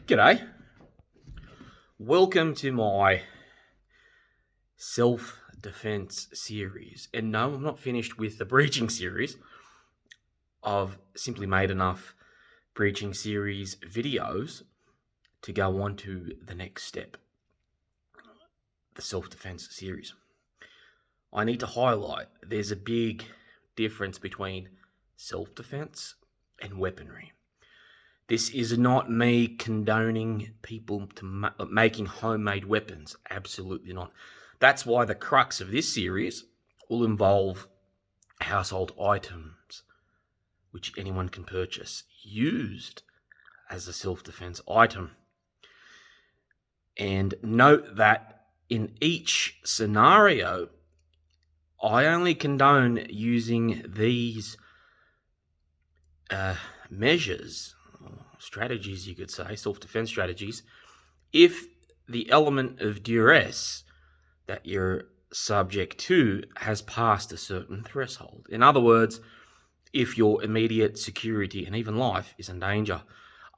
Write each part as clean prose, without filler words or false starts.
G'day. Welcome to my self-defense series. And no, I'm not finished with the breaching series. I've simply made enough breaching series videos to go on to the next step, the self-defense series. I need to highlight there's a big difference between self-defense and weaponry. This is not me condoning people to making homemade weapons. Absolutely not. That's why the crux of this series will involve household items, which anyone can purchase, used as a self-defense item. And note that in each scenario, I only condone using these measures, strategies, you could say, self-defense strategies, if the element of duress that you're subject to has passed a certain threshold. In other words, if your immediate security and even life is in danger.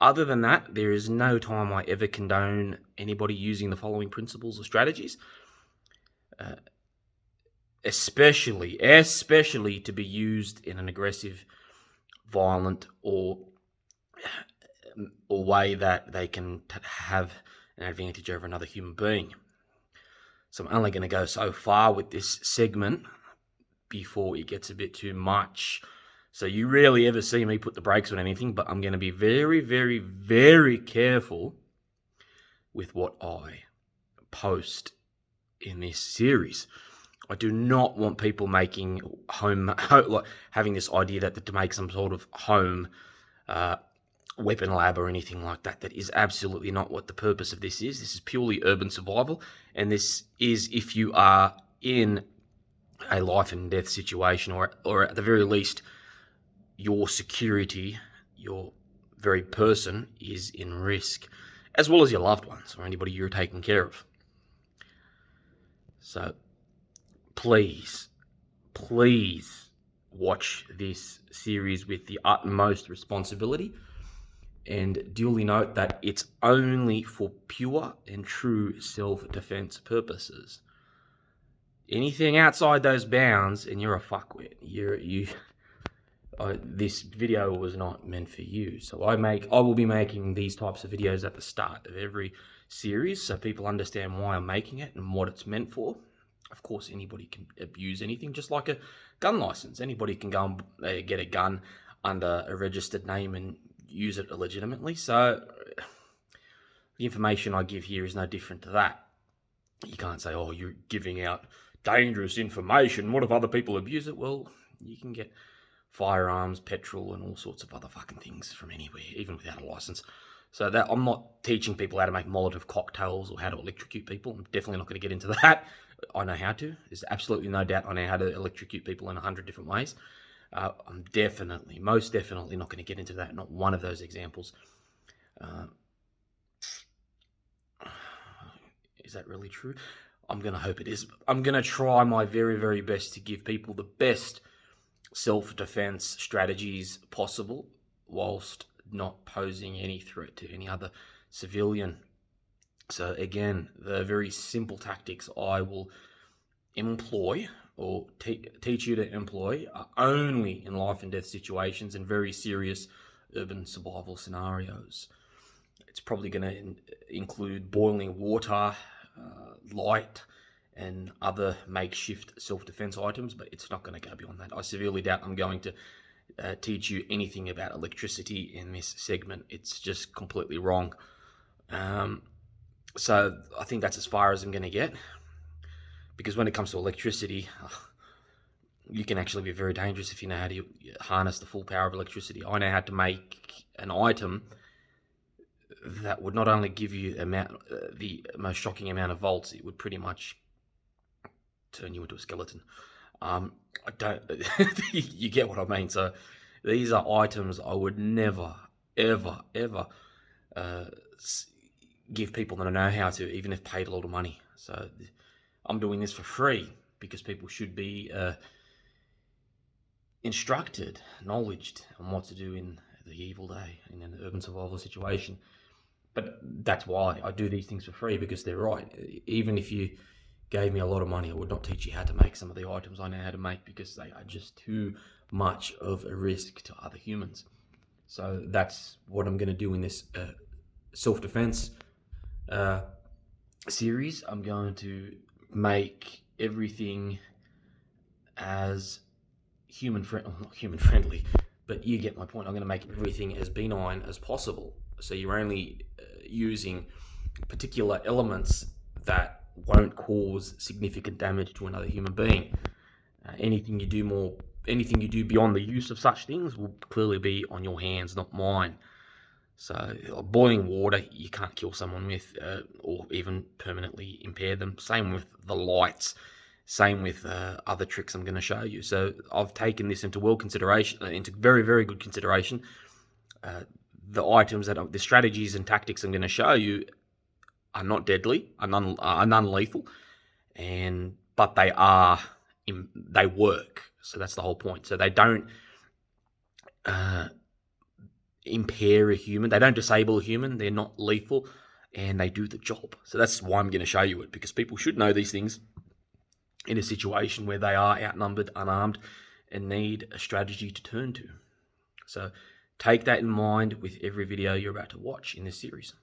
Other than that, there is no time I ever condone anybody using the following principles or strategies, especially to be used in an aggressive, violent, or way that they can have an advantage over another human being. So I'm only going to go so far with this segment before it gets a bit too much. So you rarely ever see me put the brakes on anything, but I'm going to be very, very, very careful with what I post in this series. I do not want people making having this idea that to make some sort of home weapon lab or anything like that. That is absolutely not what the purpose of this is. This is purely urban survival, and this is if you are in a life and death situation, or at the very least, your security, your very person is in risk, as well as your loved ones or anybody you're taking care of. So please watch this series with the utmost responsibility, and duly note that it's only for pure and true self-defense purposes. Anything outside those bounds, and you're a fuckwit. This video was not meant for you. So I will be making these types of videos at the start of every series, so people understand why I'm making it and what it's meant for. Of course, anybody can abuse anything, just like a gun license. Anybody can go and get a gun under a registered name and use it illegitimately. So the information I give here is no different to that. You can't say, oh, you're giving out dangerous information. What if other people abuse it? Well, you can get firearms, petrol, and all sorts of other fucking things from anywhere, even without a license. So that I'm not teaching people how to make Molotov cocktails or how to electrocute people. I'm definitely not going to get into that. I know how to. There's absolutely no doubt I know how to electrocute people in 100 different ways. I'm most definitely not going to get into that. Not one of those examples. Is that really true? I'm going to hope it is. I'm going to try my very, very best to give people the best self-defense strategies possible whilst not posing any threat to any other civilian. So again, the very simple tactics I will employ or teach you to employ are only in life and death situations and very serious urban survival scenarios. It's probably going to include boiling water, light, and other makeshift self-defense items, but it's not going to go beyond that. I severely doubt I'm going to teach you anything about electricity in this segment. It's just completely wrong. So I think that's as far as I'm going to get, because when it comes to electricity, you can actually be very dangerous if you know how to harness the full power of electricity. I know how to make an item that would not only give you the most shocking amount of volts, it would pretty much turn you into a skeleton. You get what I mean? So these are items I would never, ever, ever give people that I know how to, even if paid a lot of money. So I'm doing this for free because people should be instructed, knowledged on what to do in the evil day, in an urban survival situation. But that's why I do these things for free, because they're right. Even if you gave me a lot of money, I would not teach you how to make some of the items I know how to make, because they are just too much of a risk to other humans. So that's what I'm going to do in this self-defense series. I'm going to make everything as not human friendly, but you get my point. I'm going to make everything as benign as possible. So you're only using particular elements that won't cause significant damage to another human being. Anything you do beyond the use of such things will clearly be on your hands, not mine. So boiling water, you can't kill someone with, or even permanently impair them. Same with the lights. Same with other tricks I'm going to show you. So I've taken this into very, very good consideration. The items the strategies and tactics I'm going to show you are not deadly, are non-lethal, but they work. So that's the whole point. So they don't impair a human. They don't disable a human. They're not lethal, and they do the job. So that's why I'm going to show you it, because people should know these things in a situation where they are outnumbered, unarmed, and need a strategy to turn to. So take that in mind with every video you're about to watch in this series.